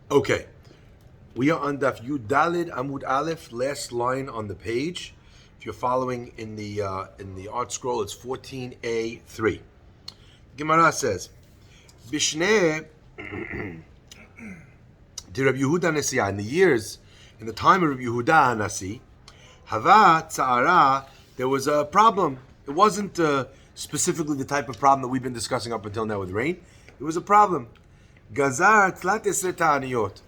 Okay, we are on Daf Yud Dalid Amud Aleph, last line on the page. If you're following in the art scroll, it's 14a3. Gemara says, Bishneh de Rabbi Yehuda Nasiya, in the time of Rabbi Yehuda Nasi, Hava Tzara, there was a problem. It wasn't specifically the type of problem that we've been discussing up until now with rain. It was a problem. Gazar Tlat Esrei Ta'aniyot.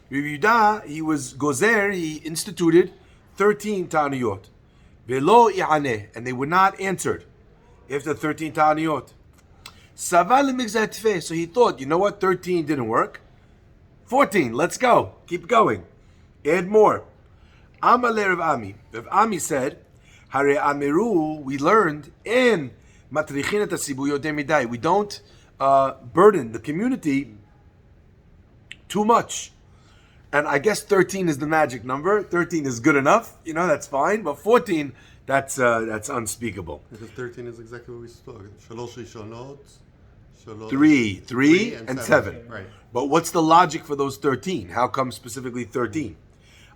Rabbi Yehuda, he was Gozer, he instituted 13 Ta'aniyot. Velo I'aneh, and they were not answered after 13 Ta'aniyot. Saval Migzat Tfeh, so he thought, you know what, 13 didn't work. 14, let's go. Keep going. Add more. Amale Rav Ami. Rav Ami said, Hare Amiru, we learned in Matrichin et HaTzibur Yoter Midai. We don't burden the community too much. And I guess 13 is the magic number. 13 is good enough. You know, that's fine. But 14, that's unspeakable. Because 13 is exactly what we saw. Shalosh Rishonot. Three, and seven. Right. But what's the logic for those 13? How come specifically 13?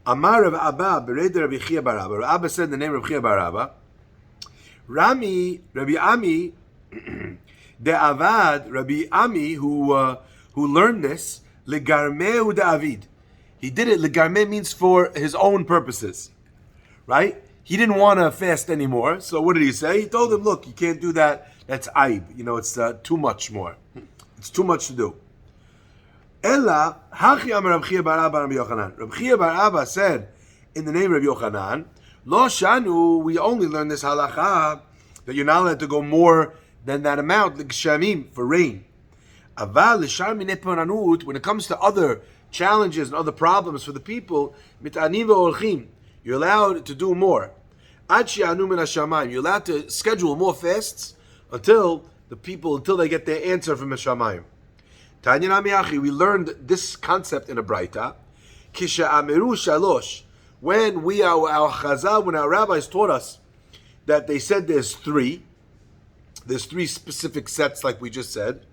Amar Rav Abba, Bered Rabbi Chia bar Abba. Rav Abba said the name of Rabbi Chia bar Abba. Rabbi Ami, de Avad, Rabbi Ami, who learned this, legarmeh David. He did it. Legarmeh means for his own purposes, right? He didn't want to fast anymore. So what did he say? He told him, look, you can't do that. That's aib. You know, it's too much more. It's too much to do. Ella, Hachi Amar Rav Chia bar Abba Rabbi Yochanan. Rav Chia bar Abba said, in the name of Rabbi Yochanan, Lo Shanu, we only learn this halacha, that you're not allowed to go more than that amount, like shamim, for rain. Aval l'shar minei poranut, when it comes to other challenges and other problems for the people, mit'anim ve'olchim, you're allowed to do more. Ad she'anu min hashamayim, you're allowed to schedule more fasts until they get their answer from Hashamayim. Tanya Namiyachi, we learned this concept in a Braita. Kisha Amiru Shalosh, when our Chazal, when our rabbis taught us that they said there's three specific sets, like we just said.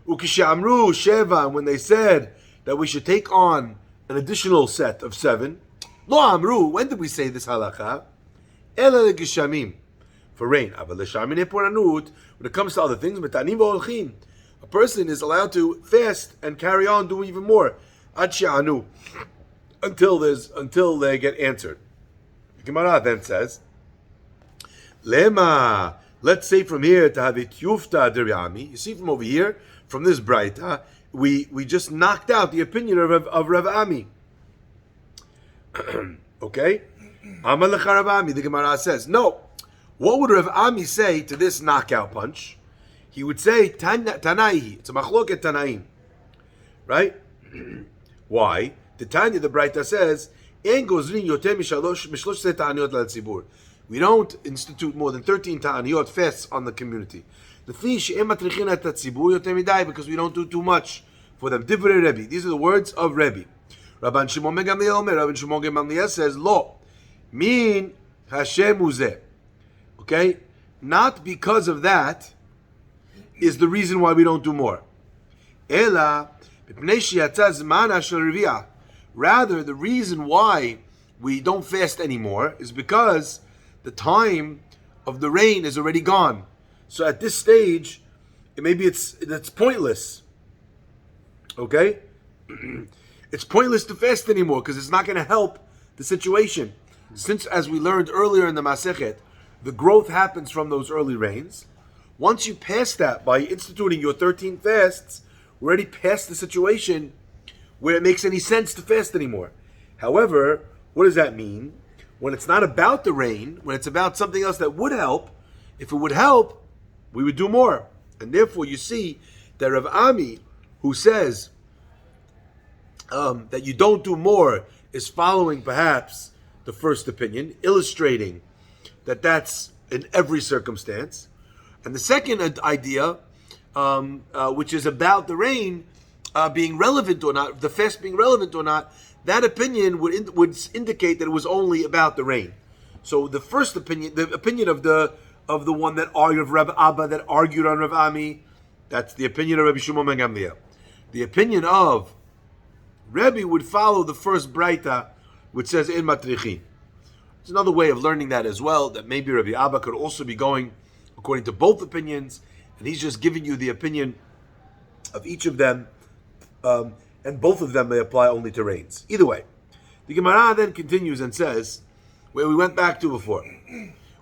Ukisha Amru Sheva, when they said that we should take on an additional set of 7. Lo Amru, when did we say this halakha? Ela legishamim, for rain. When it comes to other things, a person is allowed to fast and carry on, do even more. Ad until they get answered. The Gemara then says, Lema, let's say from here to have it yufta deryami. You see from over here, from this Braita, we just knocked out the opinion of Rav Ami. Okay? Amalecha Rav Ami, the Gemara says, no. What would Rav Ami say to this knockout punch? He would say, Tanaihi. It's a machloket Tanaim. Right? Why? The Tanya, the Braita says, En gozrin yoter mishlosh ta'aniyot la'tzibur. We don't institute more than 13 ta'aniyot fasts on the community. Because we don't do too much for them. Divrei Rebbe. These are the words of Rebbe. Rabban Shimon ben Gamliel Omer. Rabban Shimon ben Gamliel says, Lo, min Hashem uzeh. Okay? Not because of that is the reason why we don't do more. Ela, rather, the reason why we don't fast anymore is because the time of the rain is already gone. So at this stage, maybe it's pointless. Okay? It's pointless to fast anymore because it's not going to help the situation. Since, as we learned earlier in the Masechet, the growth happens from those early rains. Once you pass that by instituting your 13 fasts, we're already past the situation where it makes any sense to fast anymore. However, what does that mean? When it's not about the rain, when it's about something else that would help, if it would help, we would do more. And therefore, you see that Rav Ami, who says that you don't do more, is following perhaps the first opinion, illustrating that that's in every circumstance. And the second idea, which is about the rain being relevant or not, the fast being relevant or not, that opinion would indicate that it was only about the rain. So the first opinion, the opinion of the one that argued of Rabbi Abba, that argued on Rav Ami, that's the opinion of Rabbi Shimon ben Gamliel. The opinion of Rebbe would follow the first Braita, which says in Matrichin. There's another way of learning that as well, that maybe Rabbi Abba could also be going according to both opinions, and he's just giving you the opinion of each of them, and both of them may apply only to rains. Either way, the Gemara then continues and says, where we went back to before,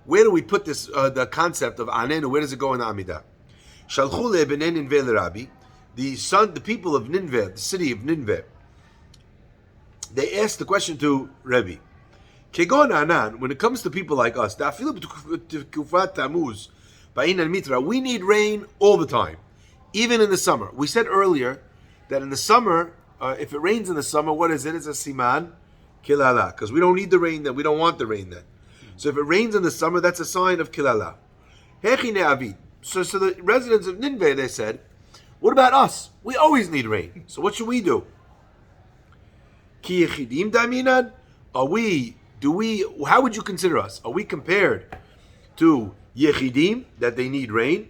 where do we put this, the concept of Anenu, where does it go in the Amidah? Shalchu le'bnei Ninveh l'Rabbi, the people of Ninveh, the city of Ninveh, they asked the question to Rebbe. Kegon Anan, when it comes to people like us, we need rain all the time, even in the summer. We said earlier that in the summer, if it rains in the summer, what is it? It's a siman kilala, because we don't need the rain then, we don't want the rain then. So if it rains in the summer, that's a sign of kilala. So the residents of Ninveh, they said, what about us? We always need rain. So what should we do? Ki yechidim daminan? How would you consider us? Are we compared to yechidim, that they need rain?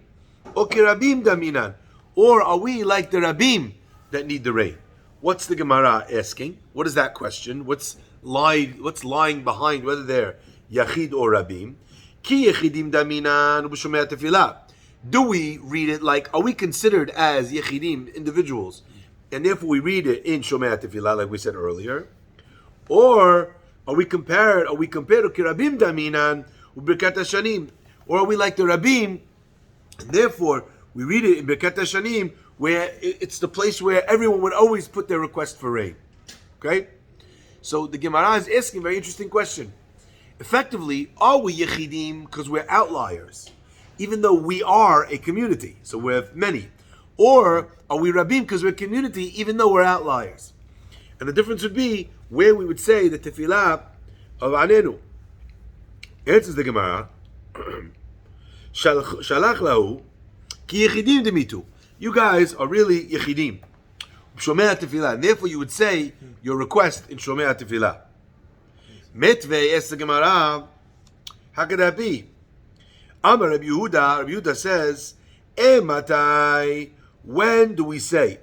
Or kirabim daminan? Or are we like the rabim that need the rain? What's the Gemara asking? What is that question? What's lying behind whether they're yachid or rabim? Ki yechidim daminan u'b'shomei tefillah. Do we read it like, are we considered as yechidim, individuals, and therefore we read it in Shomei Tefillah, like we said earlier? Or are we compared to Kirabim Daminan Birkat Hashanim? Or are we like the Rabim, and therefore we read it in Birkat Hashanim, where it's the place where everyone would always put their request for rain? Okay? So the Gemara is asking a very interesting question. Effectively, are we Yechidim because we're outliers, even though we are a community, so we have many? Or are we Rabim because we're a community, even though we're outliers? And the difference would be where we would say the tefillah of Anenu. Answers the Gemara, Shalach lahu, ki yechidim demitu. You guys are really yechidim. Shomei tefillah. And therefore you would say your request in Shomei tefillah. Metvei, asks the Gemara, how could that be? Amar Rabbi Yehuda says, Matai, when do we say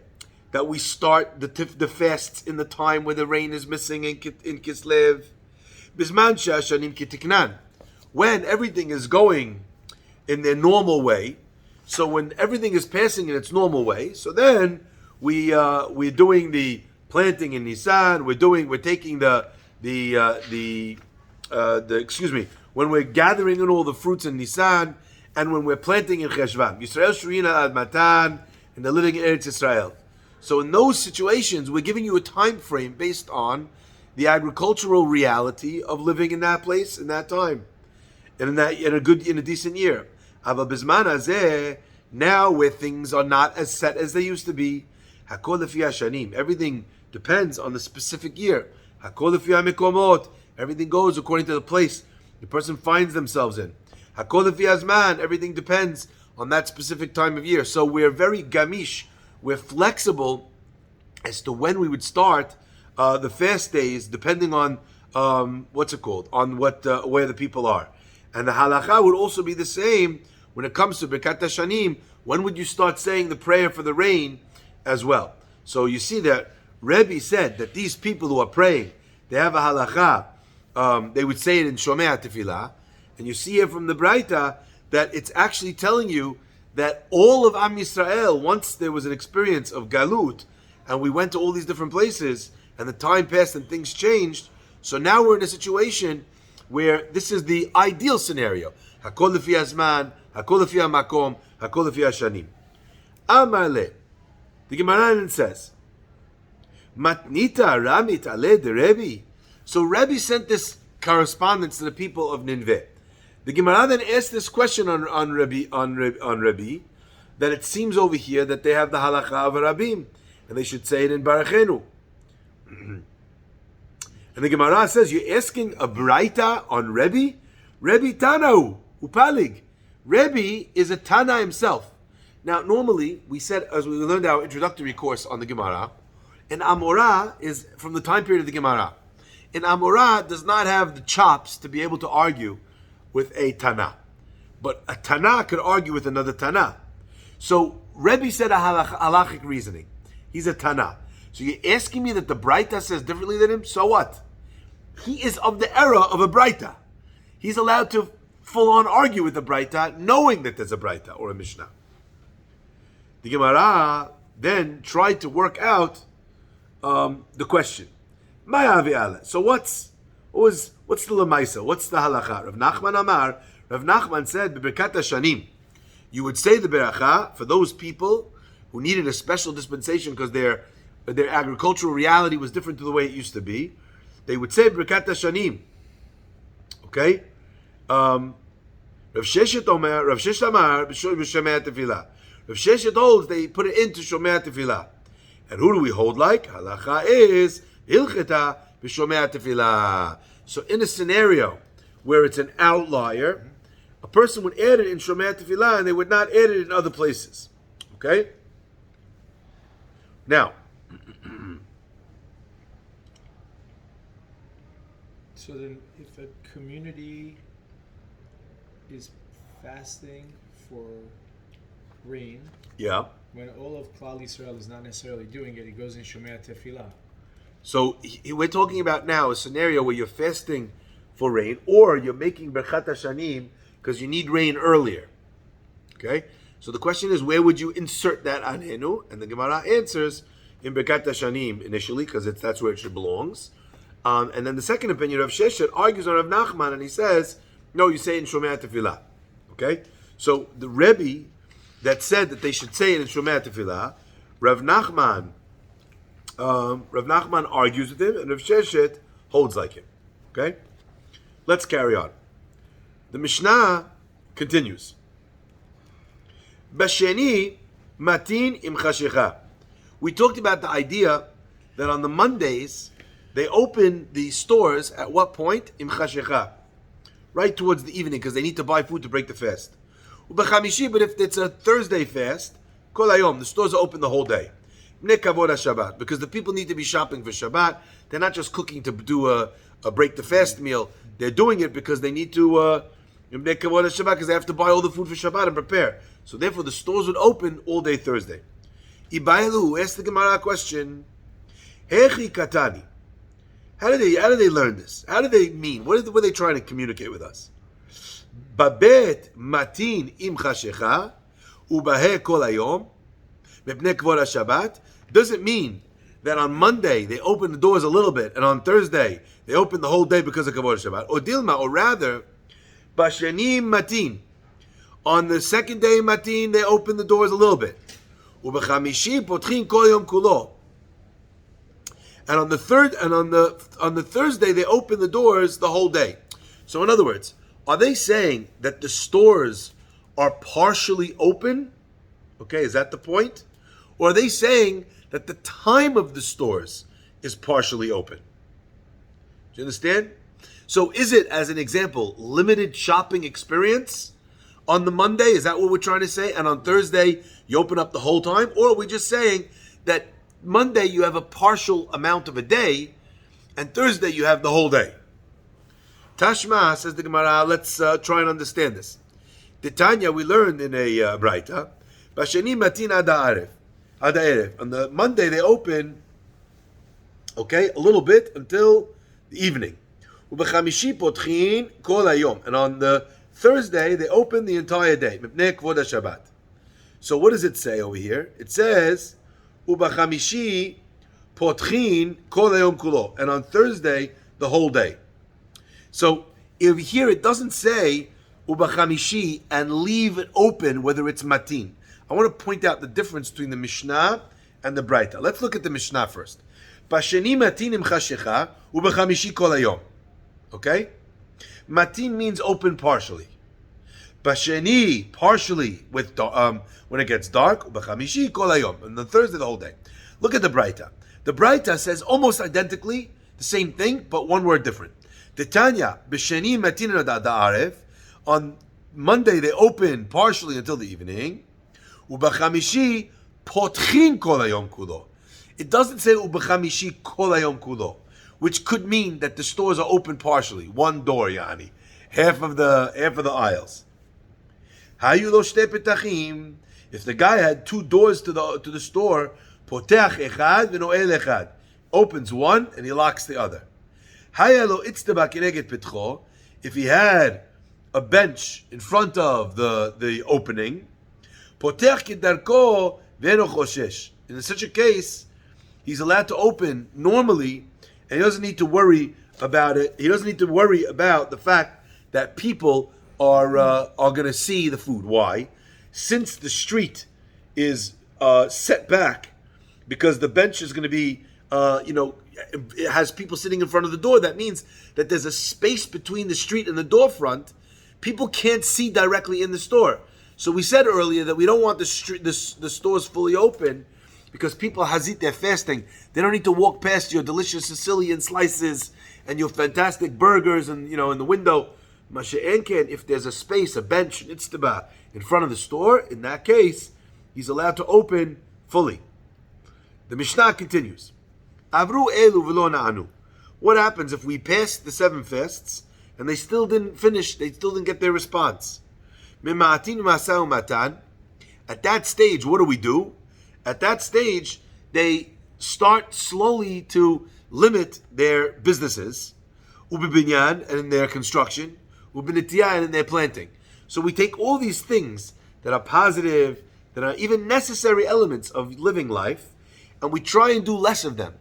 that we start the fasts in the time where the rain is missing in Kislev? Bisman shashanim kitiknan, when everything is going in their normal way. So when everything is passing in its normal way, so then we're doing the planting in Nisan. We're taking when we're gathering in all the fruits in Nisan, and when we're planting in Cheshvan. Yisrael Shurina Ad Matan, and they're living in Eretz Yisrael. So in those situations, we're giving you a time frame based on the agricultural reality of living in that place, in that time, and in a decent year. Ava Bizman Hazeh, now where things are not as set as they used to be, Hakol Lefi Hashanim, everything depends on the specific year. Hakol Lefi HaMekomot, everything goes according to the place the person finds themselves in. Hakol Lefi Hazman, everything depends on that specific time of year. So we're very gamish, we're flexible as to when we would start the fast days, depending on on where the people are. And the halacha would also be the same when it comes to Birkat Hashanim. When would you start saying the prayer for the rain as well? So you see that Rebbe said that these people who are praying, they have a halacha. They would say it in Shomei Tefillah, and you see here from the Braita that it's actually telling you that all of Am Yisrael, once there was an experience of Galut, and we went to all these different places, and the time passed and things changed, so now we're in a situation where this is the ideal scenario. Hakol lefi hazman, hakol lefi hamakom, hakol lefi hashanim. Amar le, the Gemara says, Matnita ramit ale de Rebbe. So Rebbe sent this correspondence to the people of Ninveh. The Gemara then asked this question on Rebbe, that it seems over here that they have the halacha of Rabim, and they should say it in Barachenu. And the Gemara says, you're asking a Braita on Rebbe? Rebbe Tanau, Upalig. Rebbe is a Tana himself. Now, normally, we said, as we learned our introductory course on the Gemara, an Amorah is from the time period of the Gemara. An Amorah does not have the chops to be able to argue with a Tana. But a Tana could argue with another Tana. So, Rebbe said a halachic reasoning. He's a Tana. So you're asking me that the Braita says differently than him? So what? He is of the era of a Braita. He's allowed to full-on argue with the Braita, knowing that there's a Braita or a Mishnah. The Gemara then tried to work out the question. So what's the Lamaisa? What's the halacha? Rav Nachman Amar. Rav Nachman said, "B'berkat hashanim." You would say the beracha for those people who needed a special dispensation because their agricultural reality was different to the way it used to be. They would say b'berkat hashanim. Okay. Rav Sheshet Omer, Rav Sheshet Amar, b'shomei tefillah. Rav Sheshet holds they put it into shomei tefillah. And who do we hold like? Halacha is hilcheta b'shomei tefillah. So in a scenario where it's an outlier, a person would add it in shomei tefillah and they would not add it in other places. Okay? Now, so then if a community is fasting for rain, yeah. when all of Klal Yisrael is not necessarily doing it, it goes in Shomei Tefillah. So we're talking about now a scenario where you're fasting for rain, or you're making Berchat Hashanim because you need rain earlier. Okay? So the question is, where would you insert that anenu? And the Gemara answers in Berchat Hashanim initially, because that's where it belongs. And then the second opinion of Sheshet argues on Rav Nachman, and he says, no, you say it in Shomei Tefillah. Okay? So the Rebbe that said that they should say it in Shomei Tefillah, Rav Nachman argues with him, and Rav Sheshet holds like him. Okay? Let's carry on. The Mishnah continues. Basheni matin im chashecha. We talked about the idea that on the Mondays, they open the stores at what point? Im chashecha. Right towards the evening, because they need to buy food to break the fast. Ubechamishi, but if it's a Thursday fast, kol hayom, the stores are open the whole day. Mne kavod Shabbat, because the people need to be shopping for Shabbat. They're not just cooking to do a break the fast meal. They're doing it because they need to mne kavod Shabbat, because they have to buy all the food for Shabbat and prepare. So therefore, the stores would open all day Thursday. Ibayelu asked the Gemara a question. Hechi katani. How do they learn this? How do they mean? What were they trying to communicate with us? Babet matin im chashecha ubahe kol hayom mepnei kvod Shabbat. Does it mean that on Monday they open the doors a little bit, and on Thursday they open the whole day because of kavod Shabbat? Or dilma, or rather, basheni matin. On the second day matin they open the doors a little bit. Ubechamishi potchin kol yom kulo. And on the Thursday they open the doors the whole day. So in other words, are they saying that the stores are partially open? Okay, is that the point? Or are they saying that the time of the stores is partially open? Do you understand? So is it, as an example, limited shopping experience on the Monday? Is that what we're trying to say? And on Thursday you open up the whole time? Or are we just saying that Monday you have a partial amount of a day, and Thursday you have the whole day? Tashma, says the Gemara, let's try and understand this. The Tanya, we learned in a Braita, Basheni matin ada erev. On the Monday they open, okay, a little bit until the evening. Ubechamishi potchin kol hayom. And on the Thursday they open the entire day. Mipnei kvod Shabbat. So what does it say over here? It says, Ubachamishi potchin kol hayom kulo. And on Thursday, the whole day. So over here it doesn't say Ubachamishi and leave it open whether it's matin. I want to point out the difference between the Mishnah and the Braita. Let's look at the Mishnah first. Basheni matin im chashecha ubachamishi kol hayom. Okay? Matin means open partially. Basheni, partially with when it gets dark, ubachamishi kol hayom. And the Thursday, the whole day. Look at the Braita. The Braita says almost identically the same thing, but one word different. The Tanya, b'sheni matin ad ha'arev. On Monday they open partially until the evening. Ubachamishi potchin kol hayom kulo. It doesn't say ubachamishi kol hayom kulo, which could mean that the stores are open partially, one door, yani, half of the aisles. Hayu lo shtei petachim. If the guy had two doors to the store, Potech echad v'noel echad. Opens one and he locks the other. Haya lo itztaba kineged pitcho. If he had a bench in front of the opening, potech kedarko v'eno choshesh. In such a case, he's allowed to open normally, and he doesn't need to worry about it. He doesn't need to worry about the fact that people are going to see the food. Why? Since the street is set back, because the bench is going to be, it has people sitting in front of the door. That means that there's a space between the street and the door front. People can't see directly in the store. So we said earlier that we don't want the stores fully open, because people hazit, they're fasting. They don't need to walk past your delicious Sicilian slices and your fantastic burgers and, in the window. Masha'enken, if there's a space, a bench, itztaba, in front of the store, in that case, he's allowed to open fully. The Mishnah continues. Avru elu v'lo na'anu. What happens if we pass the 7 fasts and they still didn't finish, they still didn't get their response? Mima'atin ma'asau matan. At that stage, what do? At that stage, they start slowly to limit their businesses, ubibinyan, and in their construction, ubinitiya, and in their planting. So we take all these things that are positive, that are even necessary elements of living life, and we try and do less of them.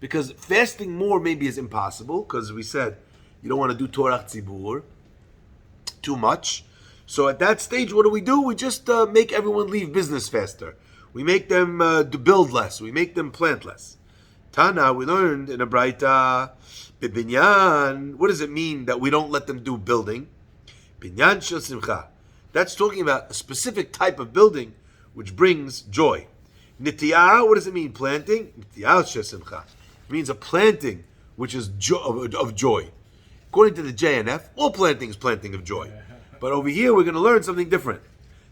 Because fasting more maybe is impossible, because we said you don't want to do Torah Tzibur too much. So at that stage, what do? We just make everyone leave business faster. We make them build less. We make them plant less. Tana, we learned in a Braita, Binyan. What does it mean that we don't let them do building? Binyan shel simcha. That's talking about a specific type of building which brings joy. Nitiyah, what does it mean? Planting? Nitiyah shel simcha. It means a planting which is of joy. According to the JNF, all planting is planting of joy. But over here, we're going to learn something different.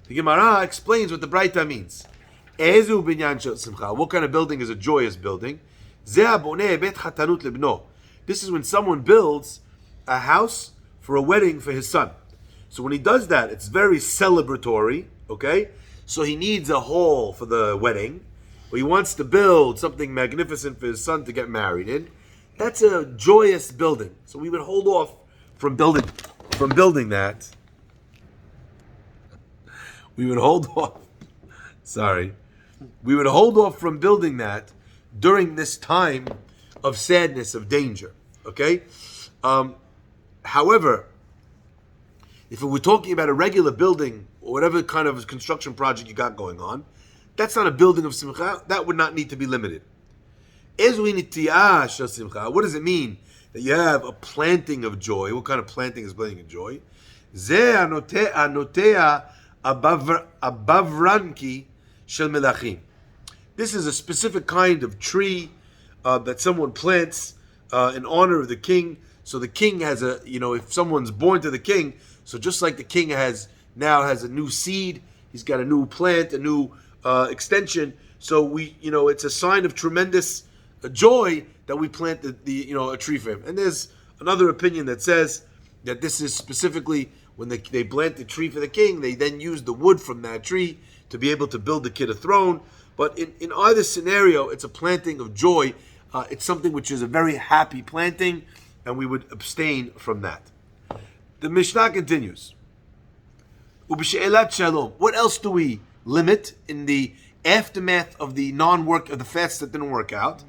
The Gemara explains what the Braita means. Ezu binyan shel simcha. What kind of building is a joyous building? Zeh boneh bet chatanut libno. This is when someone builds a house for a wedding for his son. So when he does that, it's very celebratory, okay? So he needs a hall for the wedding, or he wants to build something magnificent for his son to get married in. That's a joyous building. So we would hold off from building that. We would hold off. Sorry. We would hold off from building that during this time of sadness, of danger. Okay? However, if we're talking about a regular building or whatever kind of construction project you got going on, that's not a building of simcha. That would not need to be limited. What does it mean that you have a planting of joy? What kind of planting is planting of joy? Abavranki shel melachim. This is a specific kind of tree that someone plants in honor of the king. So the king has if someone's born to the king, so just like the king has a new seed, he's got a new plant, a new extension. So it's a sign of tremendous joy that we plant a tree for him. And there's another opinion that says that this is specifically when they plant the tree for the king, they then use the wood from that tree to be able to build the kid a throne. But in either scenario, it's a planting of joy. It's something which is a very happy planting, and we would abstain from that. The Mishnah continues. Ub'she'elat shalom. What else do we limit in the aftermath of the of the fast that didn't work out?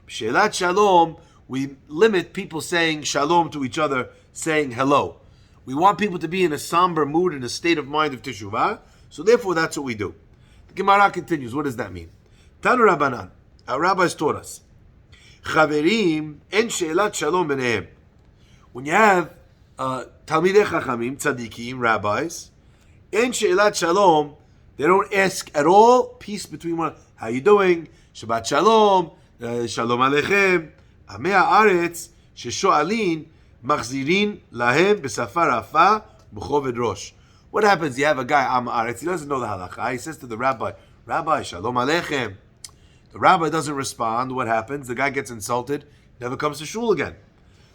Ub'she'elat shalom. We limit people saying shalom to each other, saying hello. We want people to be in a somber mood, in a state of mind of teshuvah. So therefore, that's what we do. The Gemara continues. What does that mean? Tanu Rabbanan. Our rabbis taught us. Chaverim en she'elat shalom b'nehem. When you have Talmidei Chachamim, tzaddikim, rabbis, en she'elat shalom, they don't ask at all peace between one. How you doing? Shabbat shalom. Shalom aleichem. Amei haaretz shesho'alin machzirin lahem b'safar afa b'choved rosh. What happens? You have a guy, Am Haaretz, he doesn't know the halakha. He says to the rabbi, Rabbi, shalom aleichem. The rabbi doesn't respond. What happens? The guy gets insulted, never comes to shul again.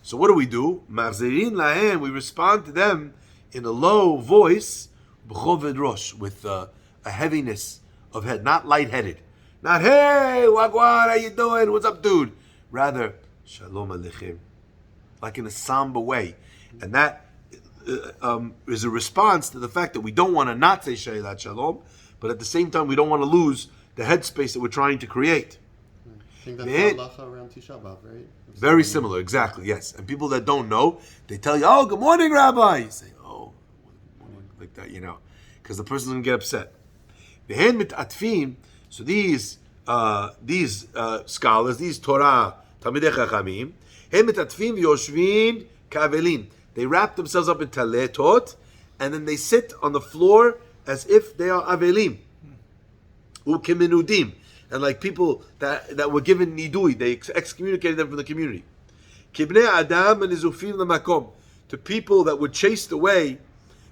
So what do? Machzirin lahem, we respond to them in a low voice, b'choved rosh, with a heaviness of head, not lightheaded. Not, hey, Wagwan, how you doing? What's up, dude? Rather, Shalom Aleichem. Like in a somber way. And that is a response to the fact that we don't want to not say Shaylat Shalom, but at the same time, we don't want to lose the headspace that we're trying to create. I think that's the halacha around Tisha B'Av, right? Very similar, exactly, yes. And people that don't know, they tell you, oh, good morning, Rabbi. You say, oh, good morning, like that, because the person's going to get upset. V'hen mit'atfim, so these scholars, these Torah, Talmidei Chachamim, hen mit'atfim v'yoshvin ka'avelin. They wrap themselves up in taletot, and then they sit on the floor as if they are avelim. U'keminudim. And like people that were given nidui, they excommunicated them from the community. Kibnei adam and izufim lemakom. To people that were chased away,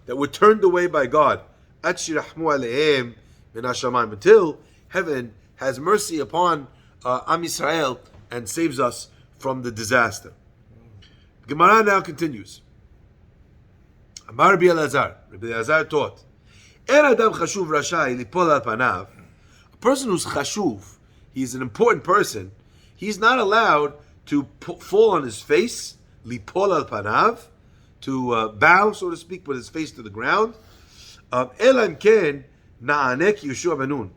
that were turned away by God. At shirachmu aleim min hashamayim. Until heaven has mercy upon Am Yisrael and saves us from the disaster. Gemara now continues. Amar Rabbi Elazar taught, En adam chashuv rashai lipol al panav. A person who's chashuv, he's an important person, he's not allowed to fall on his face, lipol al panav, to bow, so to speak, with his face to the ground. Elam ken na'anek Yeshua benun.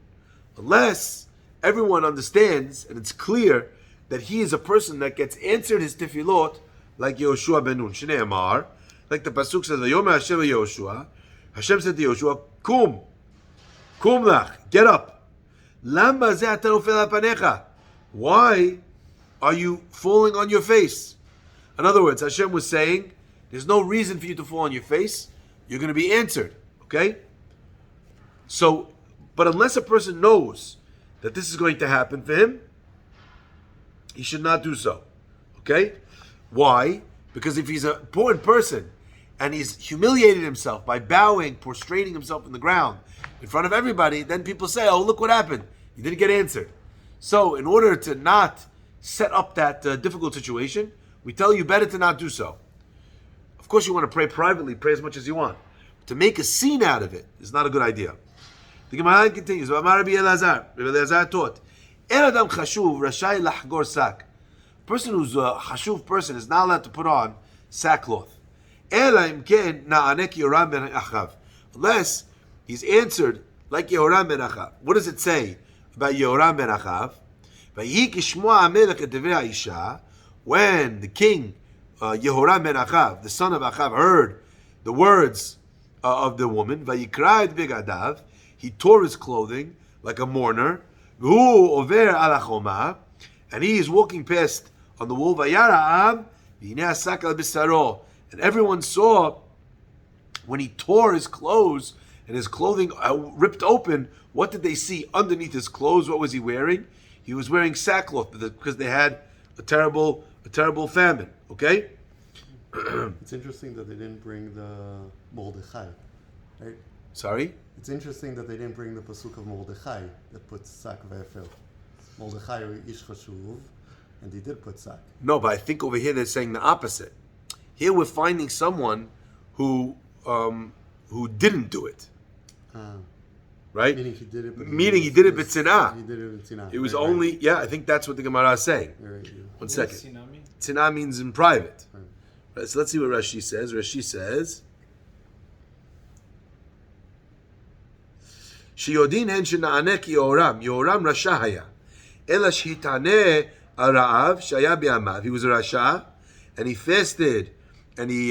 Unless everyone understands, and it's clear, that he is a person that gets answered his tefillot like Yehoshua benun. Shnei Amar, like the pasuk says, "Vayomer Hashem Yehoshua." Hashem said to Yehoshua, "Kum lach, get up. Lama ze ata nofel al panecha? Why are you falling on your face?" In other words, Hashem was saying, "There's no reason for you to fall on your face. You're going to be answered." Okay. So, but unless a person knows that this is going to happen for him, he should not do so. Okay? Why? Because if he's an important person and he's humiliated himself by bowing, prostrating himself in the ground in front of everybody, then people say, oh, look what happened. You didn't get answered. So in order to not set up that difficult situation, we tell you better to not do so. Of course, you want to pray privately, pray as much as you want. To make a scene out of it is not a good idea. The Gemara continues. Rabbi Elazar taught, En adam chashuv rashai lachgor sak. A person who's a chashuv person is not allowed to put on sackcloth. Ela imken na'anek Yoram ben Achav. Unless he's answered like Yehoram ben Achav. What does it say about Yehoram ben Achav? When the king Yehoram ben Achav, the son of Achav, heard the words of the woman, Vayikra et begadav, he tore his clothing like a mourner. V'hu over ala choma, and he is walking past on the wall. Vayara v'hinei asak al bisaro, and everyone saw when he tore his clothes and his clothing ripped open. What did they see underneath his clothes? What was he wearing? He was wearing sackcloth because they had a terrible famine. Okay. It's interesting that they didn't bring the Mordechai, right? Sorry? It's interesting that they didn't bring the pasuk of Mordechai that puts sak ve'efel. Mordechai ish chashuv, and he did put sak. No, but I think over here they're saying the opposite. Here we're finding someone who didn't do it. Right? Meaning he did it. But he did it b'tzinah. He did it b'tzinah. It was only, I think that's what the Gemara is saying. Right. One second. What does tzina mean? Tzina means in private. Right, so let's see what Rashi says. Rashi says, Sheyodin hen shena'aneh ki Yoram rasha haya, ela shhitaneh ara'av shaya bi'amav. He was a rasha, and he fasted, and he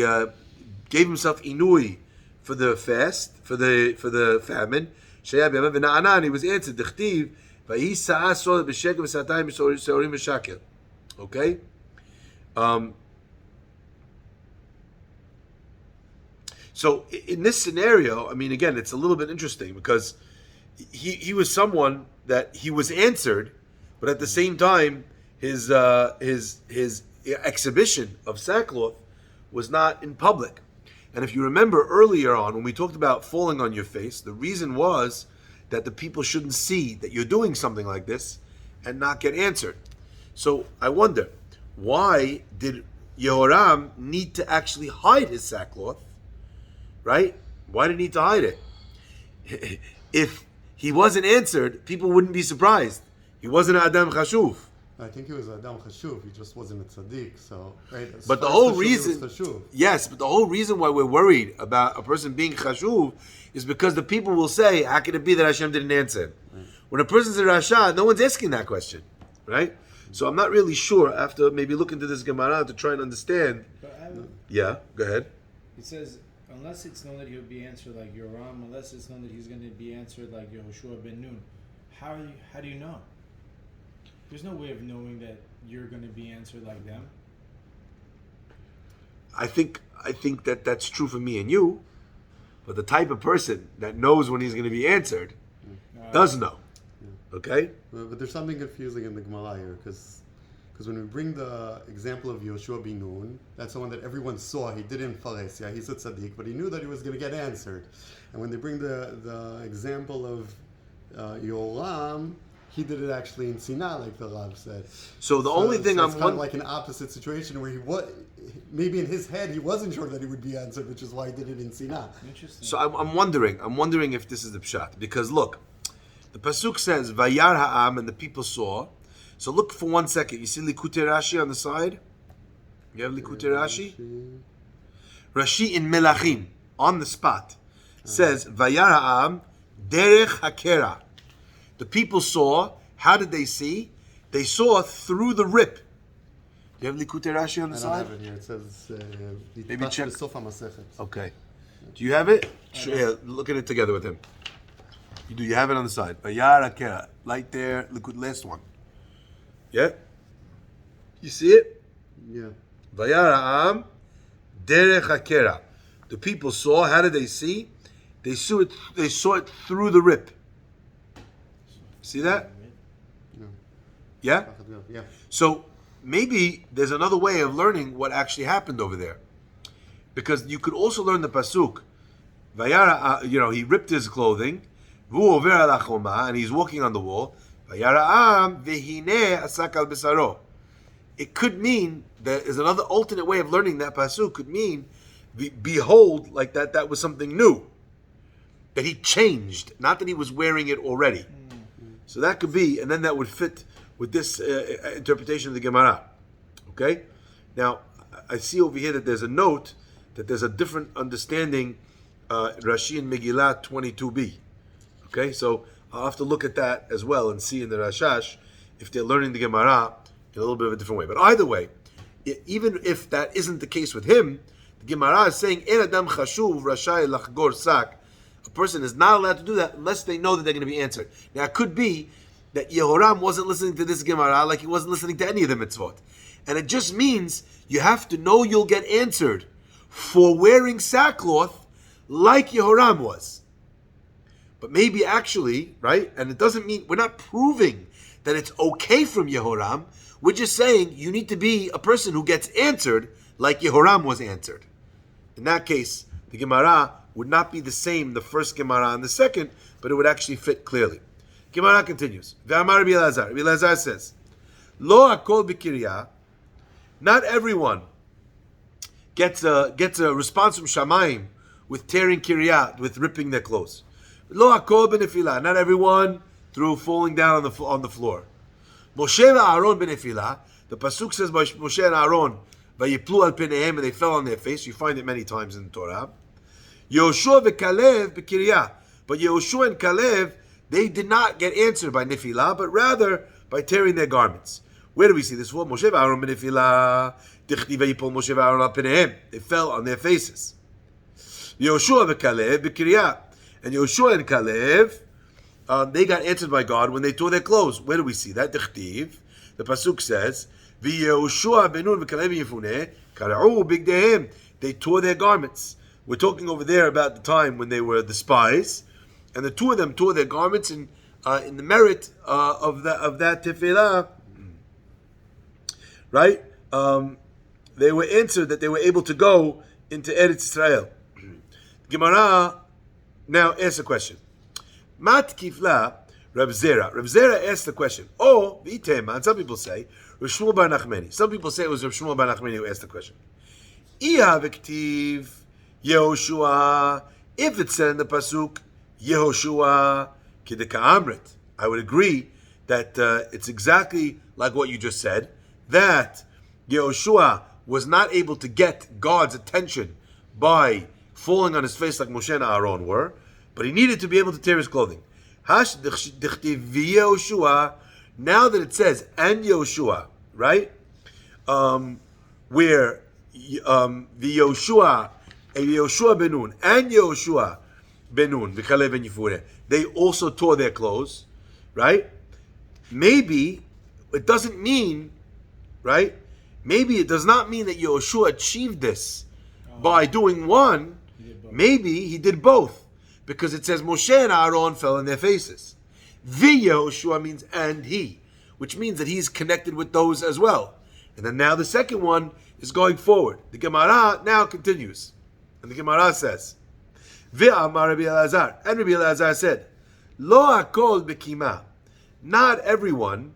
gave himself inui for the fast, for the famine. Shaya bi'amav v'na'ana, and he was answered. D'chtiv v'hi sa'a sol b'shekel v'satayim seorim v'shakel. Okay. So in this scenario, I mean, again, it's a little bit interesting because he was someone that he was answered, but at the same time, his exhibition of sackcloth was not in public. And if you remember earlier on, when we talked about falling on your face, the reason was that the people shouldn't see that you're doing something like this and not get answered. So I wonder, why did Yehoram need to actually hide his sackcloth? Right? Why did he need to hide it? If he wasn't answered, people wouldn't be surprised. He wasn't an Adam Chashuv. I think he was Adam Chashuv. He just wasn't a tzaddik. So, right? As But the far as whole Chashuv, he reason, was Chashuv. yes, but the whole reason why we're worried about a person being Chashuv is because the people will say, how can it be that Hashem didn't answer? When a person's a Rasha, no one's asking that question, right? So I'm not really sure, after maybe look into this Gemara to try and understand. But I have, Yeah, go ahead. it says, unless it's known that he'll be answered like Yoram, unless it's known that he's going to be answered like Yehoshua ben Nun, how do you know? There's no way of knowing that you're going to be answered like them. I think that that's true for me and you, but the type of person that knows when he's going to be answered does know. Okay? But there's something confusing in the Gemara here, because when we bring the example of Yoshua bin Nun, that's the one that everyone saw. He didn't fares, yeah, he's a tzaddik, but he knew that he was going to get answered. And when they bring the example of Yoram, he did it actually in Sinai, like the Rav said. So the only thing it's kind of like an opposite situation where maybe in his head he wasn't sure that he would be answered, which is why he did it in Sinai. Interesting. So I'm wondering if this is the pshat, because look, the pasuk says Vayar ha'am, and the people saw. So look for 1 second. You see Likutei Rashi on the side? You have Likutei Rashi? Rashi in Melachim, on the spot, says Vayar ha'am derech hakera. The people saw. How did they see? They saw through the rip. Do you have Likutei Rashi on the I don't side? have it here. It says Maybe check. Sof HaMasechet. Okay. Do you have it? Yeah, look at it together with him. You do. You have it on the side. Vayar hakera, right there. Last one. Yeah. You see it? Yeah. Vayar ha'am derech hakera. The people saw. How did they see? They saw it. They saw it through the rip. See that? No. Yeah. Yeah. So maybe there's another way of learning what actually happened over there, because you could also learn the pasuk. Vayara, he ripped his clothing, v'hu over ala choma, and he's walking on the wall. Vayara'am v'hineh asak al besaro. It could mean that is another alternate way of learning that pasuk. Could mean, behold, like that. That was something new. That he changed, not that he was wearing it already. So that could be, and then that would fit with this interpretation of the Gemara. Okay? Now, I see over here that there's a note that there's a different understanding, Rashi and Megillah 22b. Okay? So I'll have to look at that as well and see in the Rashash if they're learning the Gemara in a little bit of a different way. But either way, even if that isn't the case with him, the Gemara is saying, En adam chashuv rashai lachgor sak. A person is not allowed to do that unless they know that they're going to be answered. Now, it could be that Yehoram wasn't listening to this Gemara like he wasn't listening to any of the mitzvot. And it just means you have to know you'll get answered for wearing sackcloth like Yehoram was. But maybe actually, right? And it doesn't mean, we're not proving that it's okay from Yehoram. We're just saying you need to be a person who gets answered like Yehoram was answered. In that case, the Gemara would not be the same, the first Gemara and the second, but it would actually fit clearly. Gemara continues. V'amar Rabbi Elazar. Rabbi Elazar says, Lo hakol b'kiryah. Not everyone gets a response from Shamayim with tearing kiryah, with ripping their clothes. Lo hakol b'nefilah. Not everyone through falling down on the floor. Moshe v'Aaron b'nefilah. The pasuk says by Moshe and Aaron, vayiplu al peneihem, and they fell on their face. You find it many times in the Torah. Yehoshua v'Kalev b'kiryah. But Yehoshua and Kalev, they did not get answered by nefilah, but rather by tearing their garments. Where do we see this? Well, Moshe v'Aaron b'nefilah. Dichti vayipol Moshe v'Aaron al peneihem. They fell on their faces. Yehoshua v'Kalev b'kiryah. And Yehoshua and Kalev, they got answered by God when they tore their clothes. Where do we see that? Dichtiv. The pasuk says, v'Yehoshua ben Nun v'Kalev yefuneh kara'u bigdehem. They tore their garments. We're talking over there about the time when they were the spies, and the two of them tore their garments in the merit of that tefillah. Right? They were answered that they were able to go into Eretz Israel. Gemara now asks a question. Mat kifla Reb Zera. Reb Zera asked the question. Oh, v'itema. And some people say Reb Shmuel bar Nachmani. Some people say it was Reb Shmuel bar Nachmani who asked the question. Iha v'ktiv Yehoshua. If it said in the pasuk Yehoshua kideka amrit, I would agree that it's exactly like what you just said, that Yehoshua was not able to get God's attention by falling on his face like Moshe and Aaron were, but he needed to be able to tear his clothing. Yehoshua, now that it says, and Yehoshua, right? Where the Yehoshua ben Nun, and Yehoshua ben Nun, v'Kalev ben Yifureh, they also tore their clothes, right? Maybe it doesn't mean, right? Maybe it does not mean that Yehoshua achieved this by doing one. Maybe he did both, because it says Moshe and Aaron fell on their faces. The Yehoshua means and he, which means that he's connected with those as well. And then now the second one is going forward. The Gemara now continues, and the Gemara says, "Ve'amar Rabbi Elazar," and Rabbi Elazar said, "Lo hakol bekima." Not everyone,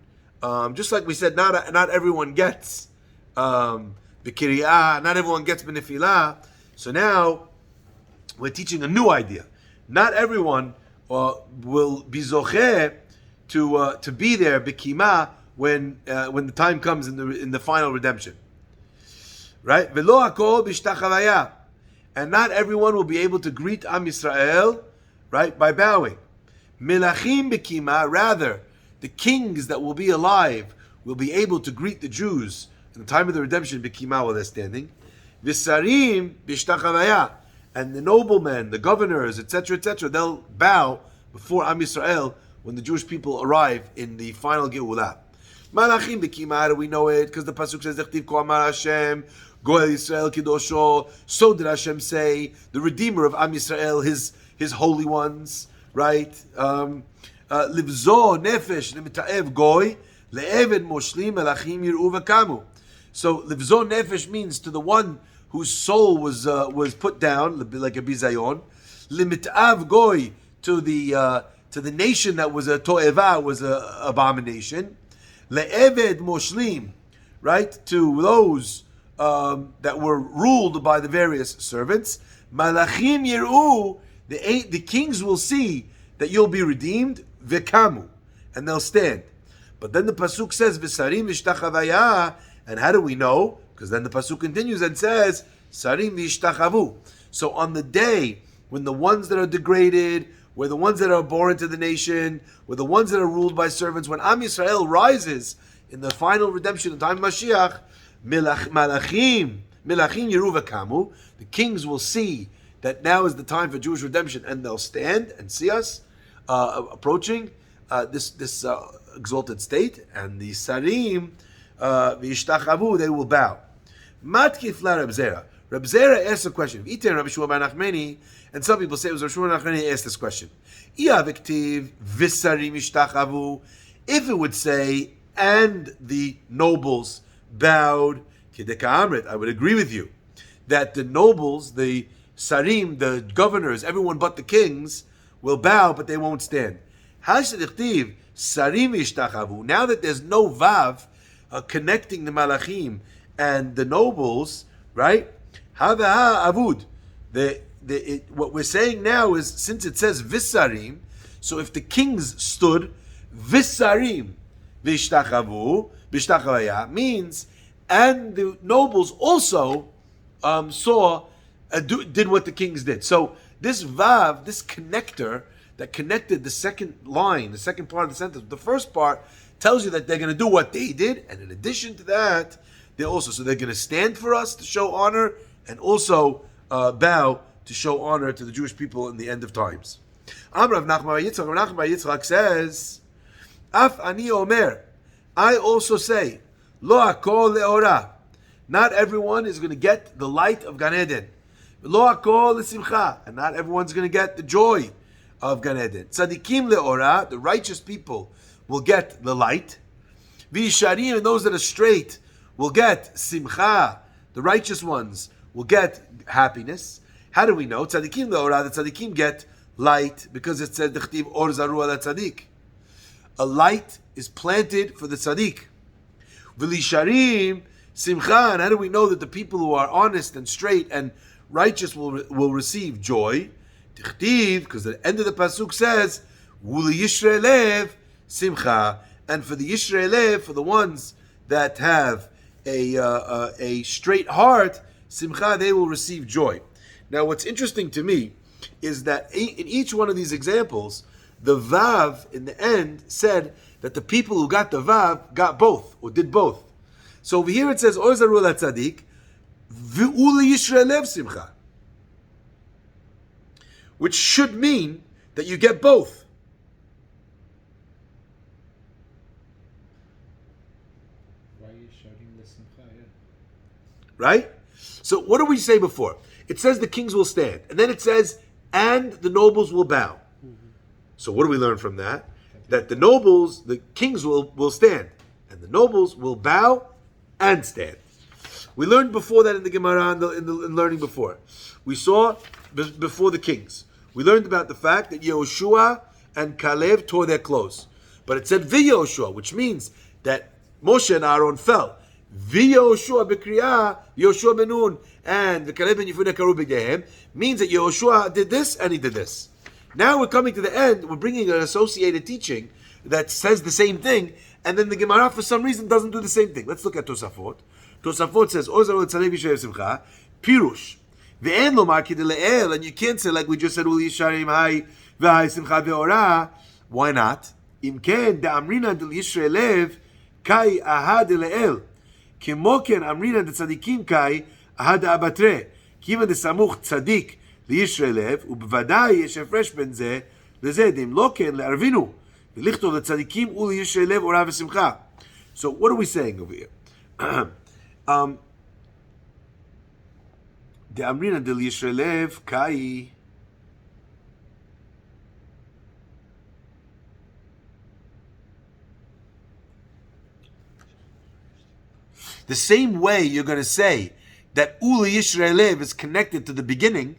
just like we said, not everyone gets b'kiri'ah, not everyone gets b'nefilah. So now we're teaching a new idea. Not everyone will be zocheh to be there b'kima when the time comes in the final redemption, right? V'lo hakol b'shtachavaya, and not everyone will be able to greet Am Yisrael, right, by bowing. Melachim b'kima, rather, the kings that will be alive will be able to greet the Jews in the time of the redemption b'kima while they're standing. V'sarim b'shtachavaya, and the noblemen, the governors, etc., they'll bow before Am Yisrael when the Jewish people arrive in the final Geulah. Malachim b'kima, how do we know it? Because the pasuk says, "Dechtiv ko amar Hashem, Goel Yisrael kidosho." So did Hashem say, the Redeemer of Am Yisrael, his holy ones, right? Livzo nefesh lemitaev goy le'eved moshlim melachim yir'u v'kamu. So livzo nefesh means to the one whose soul was put down, like a bizayon. Limitav goy, to the nation that was a to'eva, was a abomination. Le'eved moshlim, right, to those that were ruled by the various servants. Malachim yir'u, the kings will see that you'll be redeemed, v'kamu, and they'll stand. But then the pasuk says, v'sarim v'shtachavaya, and how do we know? Because then the pasuk continues and says, sarim v'ishtachavu. So on the day when the ones that are degraded, where the ones that are born to the nation, where the ones that are ruled by servants, when Am Yisrael rises in the final redemption, in the time of Mashiach, malachim yiru v'kamu, the kings will see that now is the time for Jewish redemption, and they'll stand and see us approaching this exalted state, and the sarim v'yishtachavu, they will bow. Matkif la Reb Zera. Reb Zera asked a question. Iten Rabbi Shua bar Nachmani, and some people say it was Rabbi Shua bar Nachmani asked this question. Iaviktiv v'sarim yishtachavu. If it would say, and the nobles bowed, kideka amrit, I would agree with you that the nobles, the sarim, the governors, everyone but the kings, will bow, but they won't stand. Hashadichtiv sarim yishtachavu. Now that there's no vav connecting the malachim and the nobles, right? Hava avud. What we're saying now is, since it says visarim, so if the kings stood, visarim v'ishtachavu v'ishtachavaya means, and the nobles also did what the kings did. So this vav, this connector that connected the second line, the second part of the sentence, the first part tells you that they're going to do what they did, and in addition to that, they're going to stand for us to show honor, and also bow to show honor to the Jewish people in the end of times. Rav Nachman bar Yitzchak says, Af ani omer, I also say, lo hakol leora, not everyone is going to get the light of Gan Eden. Lo hakol lesimcha, and not everyone's going to get the joy of Gan Eden. Tzadikim leora, the righteous people will get the light. V'yisharim, and those that are straight will get simcha, the righteous ones will get happiness. How do we know? Tzadikim leora, the tzadikim get light, because it said d'chtiv or zaru ala tzadik. A light is planted for the tzaddik. V'lisharim simcha, and how do we know that the people who are honest and straight and righteous will receive joy? D'chtiv, because the end of the pasuk says, V'liyishre lev simcha, and for the Yishrei Lev, for the ones that have a straight heart, simcha, they will receive joy. Now, what's interesting to me is that in each one of these examples, the Vav in the end said that the people who got the Vav got both, or did both. So over here it says, Ozaru la tzadik, v'uli Yishrei Lev simcha. Which should mean that you get both. Why are you shouting the simcha? Yeah. Right? So what did we say before? It says the kings will stand. And then it says, and the nobles will bow. So what do we learn from that? That the nobles, the kings will stand. And the nobles will bow and stand. We learned before that in the Gemara, in learning before. We saw before the kings. We learned about the fact that Yehoshua and Kalev tore their clothes. But it said V'Yehoshua, which means that Moshe and Aaron fell. V'Yehoshua b'kriyah, Yehoshua ben Nun, and the Kalev ben Yefune karu b'gehem, means that Yehoshua did this and he did this. Now we're coming to the end, we're bringing an associated teaching that says the same thing, and then the Gemara for some reason doesn't do the same thing. Let's look at Tosafot. Tosafot says, Ozaru l'tzadek v'yishrei simcha, Pirush. Ve'en lo marki de le'el, and you can't say like we just said, Uli yisharim hai v'hai simcha ve'ora. Why not? Im ken de'amrina del yishrei lev kai aha de le'el. Kemo ken amrina de tzadikim kai aha de abatre. Kiva de samuch tzadik לישרי לב, ובוודאי יש הפרש בין זה לזה, דאם לא כן לערבינו, ולכתוב לצדיקים ולישרי לב אורה ושמחה. So what are we saying over here? דאמרינא דלישרי לב קאי the same way you're going to say that Uli Yisrael Lev is connected to the beginning,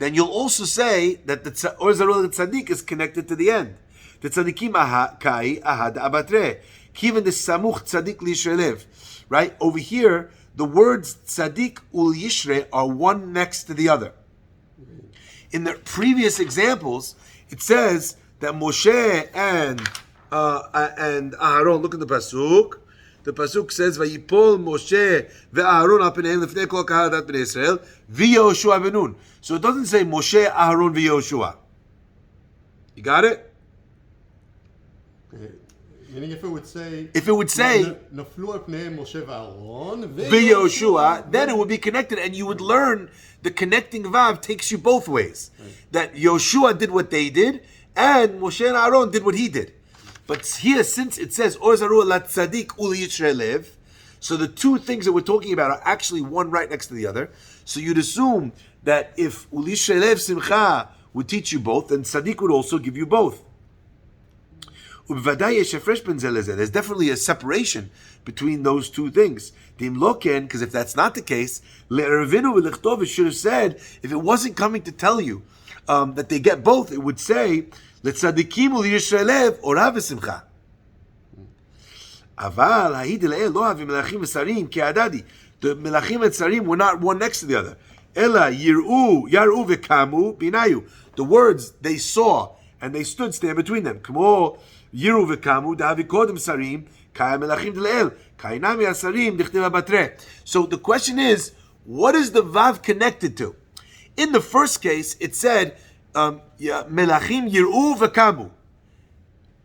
then you'll also say that the Orzarul Tzaddik is connected to the end. The Tzaddikim kai ahad abatre. Even the Samuch Tzaddik Yisrael Lev. Right? Over here, the words Tzaddik ul Yisrael are one next to the other. In the previous examples, it says that Moshe and Aharon, look at the Pasuk. The pasuk says, "Vayipol Moshe ve'Aaron al pneihem lefnei kol kahal adat bnei Yisrael v'Yehoshua ben Nun." So it doesn't say Moshe, Aharon, v'Yehoshua. You got it? Okay. Meaning, if it would say, "Naflu al pneihem Moshe ve'Aaron v'Yehoshua," then it would be connected, and you would learn the connecting vav takes you both ways. Right. That Yehoshua did what they did, and Moshe and Aaron did what he did. But here, since it says Orzaru la tzadik uli yishrei lev, so the two things that we're talking about are actually one right next to the other. So you'd assume that if uli yishrei lev simcha would teach you both, then tzadik would also give you both. There's definitely a separation between those two things. Because if that's not the case, it should have said, if it wasn't coming to tell you that they get both, it would say, לצדיקים ולישרי לב אורה ושמחה. אבל ההיא דלאל לא אוהבים מלאכים ושרים כהדדי. The מלאכים and שרים were not one next to the other. אלא יראו וקמו ביניו. The words they saw and they stood stand between them. כמו יראו וקמו דהבי קודם שרים כהי מלאכים דלאל. כהי נמי השרים דכתיב הבטרה. So the question is, what is the vav connected to? In the first case, it said, Melachim Yir'u v'kamu.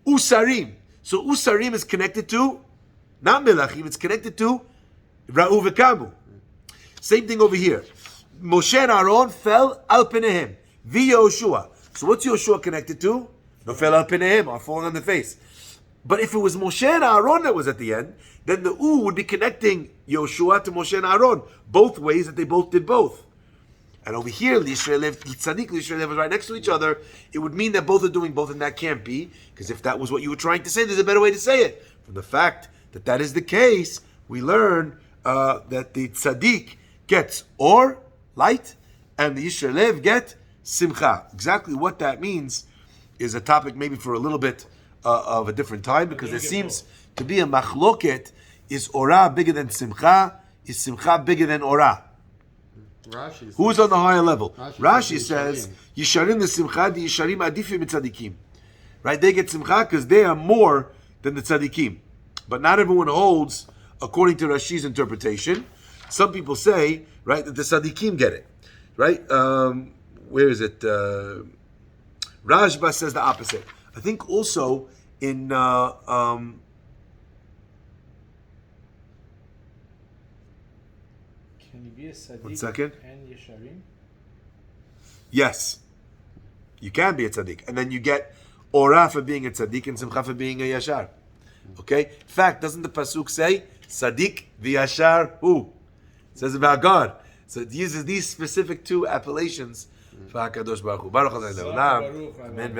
Usarim. So Usarim is connected to, not Melachim, it's connected to Ra'u v'kamu. Same thing over here. Moshe and Aaron fell al penehem. V'Yehoshua. So what's Yehoshua connected to? No fell al penehem, are falling on the face. But if it was Moshe and Aaron that was at the end, then the U would be connecting Yehoshua to Moshe and Aaron. Both ways that they both did both. And over here, L'Yisrael Lev, Tzadik L'Yisrael Lev is right next to each other. It would mean that both are doing both, and that can't be, because if that was what you were trying to say, there's a better way to say it. From the fact that that is the case, we learn that the Tzadik gets or, light, and the Yisrael Lev get simcha. Exactly what that means is a topic maybe for a little bit of a different time, because there seems to be a machloket. Is ora bigger than simcha? Is simcha bigger than ora? Who's on the higher level? Rashi says, Yisharim the simcha, the Yisharim adifim tzadikim. Right? They get simcha because they are more than the tzaddikim. But not everyone holds according to Rashi's interpretation. Some people say, right, that the tzaddikim get it, right? Where is it? Rajba says the opposite. I think also in Can you be a tzaddik 1 second. and yesharim? Yes, you can be a tzaddik, and then you get ora for being a tzaddik and simcha for being a yashar. Okay. In fact, doesn't the pasuk say tzaddik v'yashar hu? It says about God. So it uses these specific two appellations for Hakadosh Baruch Hu. Baruch Adonai Le'olam. Amen.